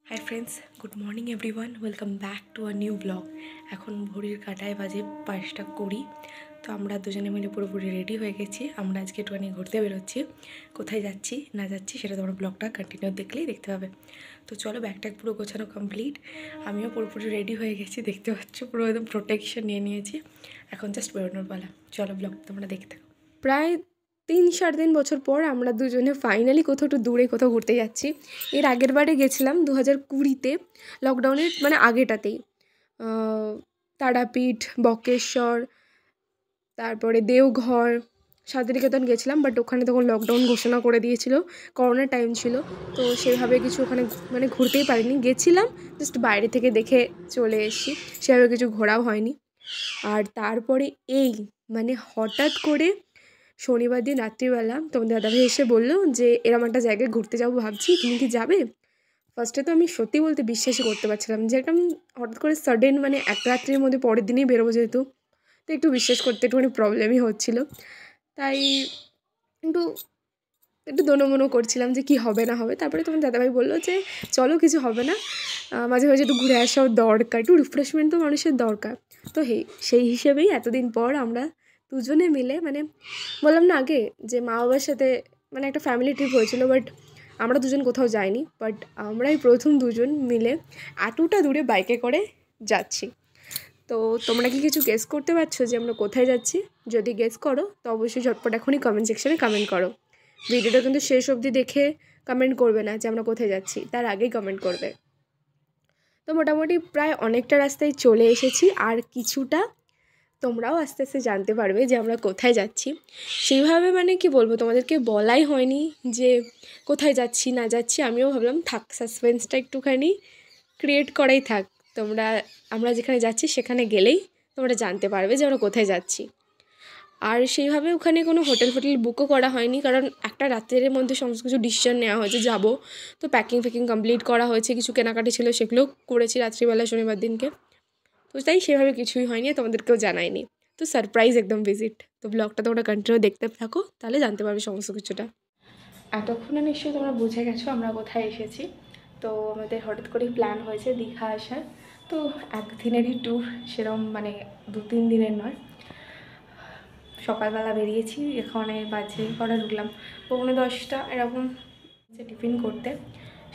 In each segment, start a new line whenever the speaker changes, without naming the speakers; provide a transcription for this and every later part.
Hi friends, good morning everyone, welcome back to a new blog. এখন ঘড়ির কাঁটায় বাজে 5:20। তো আমরা দুজনে মিলে পুরোপুরি রেডি হয়ে গেছি। আমরা আজকে একটুখানি ঘুরতে বেরোচ্ছি। কোথায় যাচ্ছি না যাচ্ছি সেটা তোমরা ব্লগটা কন্টিনিউ দেখলেই দেখতে পাবে। তো চলো, ব্যাগটা পুরো গোছানো কমপ্লিট। আমিও পুরোপুরি রেডি হয়ে গেছি, দেখতে পাচ্ছ পুরো একদম প্রোটেকশন নিয়ে নিয়েছি। এখন জাস্ট বেরোনোর পালা। চলো, ব্লগটা তোমরা দেখতে থাকো। প্রায় 3-3.5 বছর পর আমরা দুজনে ফাইনালি কোথাও একটু দূরে কোথাও ঘুরতে যাচ্ছি। এর আগের বারে গেছিলাম 2020-তে, লকডাউনের মানে আগেটাতেই। তারাপীঠ, বক্রেশ্বর, তারপরে দেওঘর, শান্তিনিকেতন গেছিলাম, বাট ওখানে তখন লকডাউন ঘোষণা করে দিয়েছিল, করোনার টাইম ছিল। তো সেভাবে কিছু ওখানে মানে ঘুরতেই পারিনি, গেছিলাম জাস্ট বাইরে থেকে দেখে চলে এসেছি, সেভাবে কিছু ঘোরাও হয়নি। আর তারপরে এই মানে হঠাৎ করে শনিবার দিন রাত্রিবেলা তোমাদের দাদাভাই এসে বললো যে এরম একটা জায়গায় ঘুরতে যাবো ভাবছি, তুমি কি যাবে? ফার্স্টে তো আমি সত্যি বলতে বিশ্বাসই করতে পারছিলাম যে একটা হঠাৎ করে সাডেন মানে এক রাত্রির মধ্যে পরের দিনই বেরোবো, যেহেতু তো একটু বিশ্বাস করতে একটুখানি প্রবলেমই হচ্ছিলো। তাই একটু একটু দোনোমনো করছিলাম যে কি হবে না হবে। তারপরে তোমার দাদাভাই বললো যে চলো, কিছু হবে না, মাঝে মাঝে একটু ঘুরে আসাও দরকার, একটু রিফ্রেশমেন্ট তো মানুষের দরকার। তো সেই হিসেবেই এতদিন পর আমরা দুজনে মিলে মানে বললাম না আগে যে মা বাবার সাথে মানে একটা ফ্যামিলি ট্রিপ হয়েছিল, বাট আমরা দুজন কোথাও যাইনি, বাট আমরাই প্রথম দুজন মিলে এতটা দূরে বাইকে করে যাচ্ছি। তো তোমরা কি কিছু গেস করতে পারছো যে আমরা কোথায় যাচ্ছি? যদি গেস করো তো অবশ্যই ঝটপট এখনই কমেন্ট সেকশানে কমেন্ট করো। ভিডিওটা কিন্তু শেষ অবধি দেখে কমেন্ট করবে না যে আমরা কোথায় যাচ্ছি, তার আগেই কমেন্ট করবে। তো মোটামুটি প্রায় অনেকটা রাস্তায় চলে এসেছি, আর কিছুটা তোমরাও আস্তে আস্তে জানতে পারবে যে আমরা কোথায় যাচ্ছি। সেইভাবে মানে কি বলবো, তোমাদেরকে বলাই হয়নি যে কোথায় যাচ্ছি না যাচ্ছি। আমিও ভাবলাম থাক, সাসপেন্সটা একটুখানি ক্রিয়েট করাই থাক। আমরা যেখানে যাচ্ছি সেখানে গেলেই তোমরা জানতে পারবে যে আমরা কোথায় যাচ্ছি। আর সেইভাবে ওখানে কোনো হোটেল বুকও করা হয়নি, কারণ একটা রাতের মধ্যে সমস্ত কিছু ডিসিশন নেওয়া হয়েছে যাবো। তো প্যাকিং কমপ্লিট করা হয়েছে, কিছু কেনাকাটি ছিল সেগুলোও করেছি রাত্রিবেলা শনিবার দিনকে। তো তাই সেভাবে কিছুই হয়নি, তোমাদেরকেও জানাইনি। তো সারপ্রাইজ একদম ভিজিট। তো ব্লগটা তোমরা কন্টিনিউ দেখতে থাকো, তাহলে জানতে পারবে সমস্ত কিছুটা। এতক্ষণে নিশ্চয়ই তোমরা বুঝে গেছো আমরা কোথায় এসেছি। তো আমাদের হঠাৎ করেই প্ল্যান হয়েছে দীঘা আসার। তো একদিনেরই ট্যুর, সেরকম মানে 2-3 দিনের নয়। সকালবেলা বেরিয়েছি, এখানে বাজে কটা ঢুকলাম 9:45 এরকম টিফিন করতে।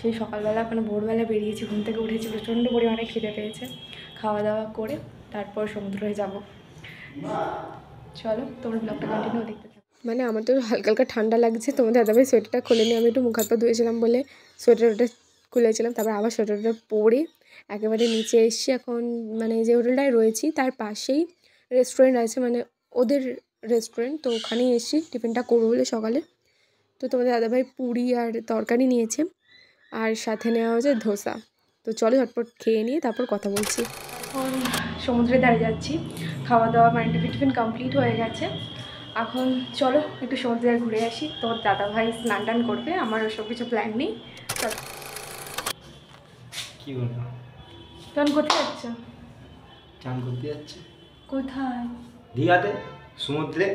সেই সকালবেলা মানে ভোরবেলা বেরিয়েছি, ঘুম থেকে উঠেছি, প্রচণ্ড পরিমাণে খিদে পেয়েছে। খাওয়া দাওয়া করে তারপর সমুদ্রে যাব। চলো, তোমরা ব্লগটা কন্টিনিউ দেখতে থাকো। মানে আমার তো হালকা হালকা ঠান্ডা লাগছে, তোমাদের দাদাভাই সোয়েটারটা খুলে নিয়ে, আমি একটু মুখ হাত পা ধুয়েছিলাম বলে সোয়েটারটা খুলেছিলাম, তারপর আবার সোয়েটারটা পরে একেবারে নিচে এসছি। এখন মানে যে হোটেলটায় রয়েছি তার পাশেই রেস্টুরেন্ট আছে, মানে ওদের রেস্টুরেন্ট, তো ওখানেই এসছি টিফিনটা করবো বলে সকালে। তো তোমাদের দাদাভাই পুরি আর তরকারি নিয়েছে, আর সাথে নেওয়া হয়েছে ধোসা। তো চলো ঝটপট খেয়ে নিয়ে তারপর কথা বলছি। এখন সমুদ্রের ধারে যাচ্ছি, খাওয়া দাওয়া মানে টিফিন কমপ্লিট হয়ে গেছে। এখন চলো একটু সমুদ্রে ঘুরে আসি। তোর দাদাভাই স্নান টান করবে, আমার ওসব কিছু প্ল্যান নেই। চলো।
কি বলবো?
তখন কোথায় যাচ্ছ?
চান করতে যাচ্ছে
কোথায়?
দীঘাতে, সমুদ্রে।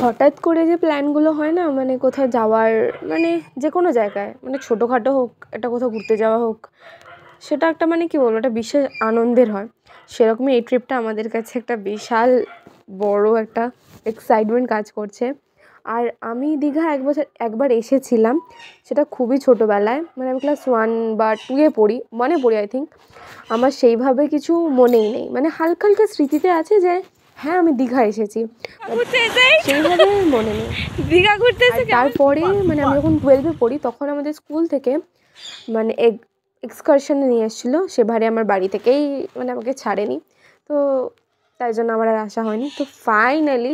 হঠাৎ করে যে প্ল্যানগুলো হয় না, মানে কোথাও যাওয়ার, মানে যে কোনো জায়গায়, মানে ছোটোখাটো হোক, এটা কোথাও ঘুরতে যাওয়া হোক, সেটা একটা মানে কী বলবো, একটা বিশেষ আনন্দের হয়। সেরকমই এই ট্রিপটা আমাদের কাছে একটা বিশাল বড় একটা এক্সাইটমেন্ট কাজ করছে। আর আমি দীঘা একবার এসেছিলাম, সেটা খুবই ছোটোবেলায়, মানে আমি ক্লাস 1 বা 2-এ পড়ি, 1-এ পড়ি আই থিঙ্ক। আমার সেইভাবে কিছু মনেই নেই, মানে হালকা হালকা স্মৃতিতে আছে যে হ্যাঁ আমি দীঘা এসেছি, সেইভাবে মনে নেই দীঘা ঘুরতে। তারপরে মানে আমি যখন 12-এ পড়ি তখন আমাদের স্কুল থেকে মানে এক্সকারশনে নিয়ে এসেছিলো, সেবারে আমার বাড়ি থেকেই মানে আমাকে ছাড়েনি, তো তাই জন্য আমার আর আসা হয়নি। তো ফাইনালি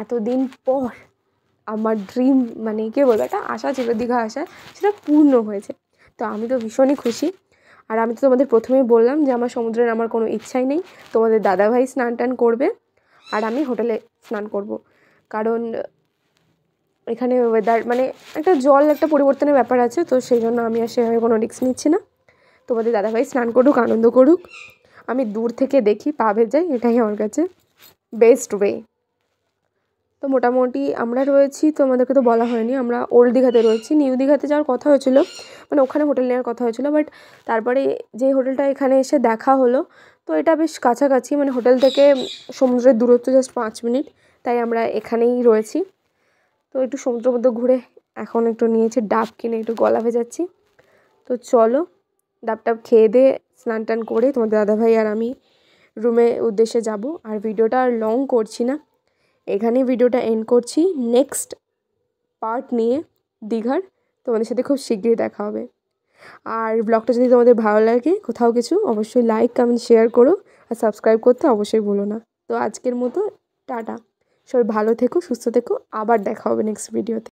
এতদিন পর আমার ড্রিম মানে কী বলবো, একটা আশা ছিল দীঘা আসার, সেটা পূর্ণ হয়েছে। তো আমি তো ভীষণই খুশি। আর আমি তো তোমাদের প্রথমেই বললাম যে আমার সমুদ্রের আমার কোনো ইচ্ছাই নেই, তোমাদের দাদাভাই স্নান টান করবে আর আমি হোটেলে স্নান করব। কারণ এখানে ওয়েদার মানে একটা পরিবর্তনের ব্যাপার আছে, তো সেই জন্য আমি আর সেভাবে কোনো রিস্ক নিচ্ছি না। তোমাদের দাদাভাই স্নান করুক, আনন্দ করুক, আমি দূর থেকে দেখি পা ভেজাই, এটাই আমার কাছে বেস্ট ওয়ে। তো মোটামুটি আমরা রয়েছি, তো আমাদেরকে তো বলা হয়নি, আমরা ওল্ড দীঘাতে রয়েছি। নিউ দীঘাতে যাওয়ার কথা হয়েছিল, মানে ওখানে হোটেল নেওয়ার কথা হয়েছিল, বাট তারপরে যে হোটেলটা এখানে এসে দেখা হলো, তো এটা বেশ কাছাকাছি, মানে হোটেল থেকে সমুদ্রের দূরত্ব জাস্ট 5 মিনিট, তাই আমরা এখানেই রয়েছি। তো একটু সমুদ্রের মধ্যে ঘুরে এখন একটু নিয়েছি ডাব কিনে একটু গলা ভেজাচ্ছি। তো চলো ডাব টাব খেয়ে দিয়ে স্নান টান করে তোমাদের দাদাভাই আর আমি রুমে উদ্দেশ্যে যাব। আর ভিডিওটা আর লং করছি না, এখানেই ভিডিওটা এন্ড করছি। নেক্সট পার্ট নিয়ে দীঘার তোমাদের সাথে খুব শীঘ্রই দেখা হবে। আর ব্লগটা যদি তোমাদের ভালো লাগে কোথাও কিছু, অবশ্যই লাইক কমেন্ট শেয়ার করো, আর সাবস্ক্রাইব করতে অবশ্যই ভুলো না। তো আজকের মতো টাটা, সবাই ভালো থেকো, সুস্থ থেকো, আবার দেখা হবে নেক্সট ভিডিওতে।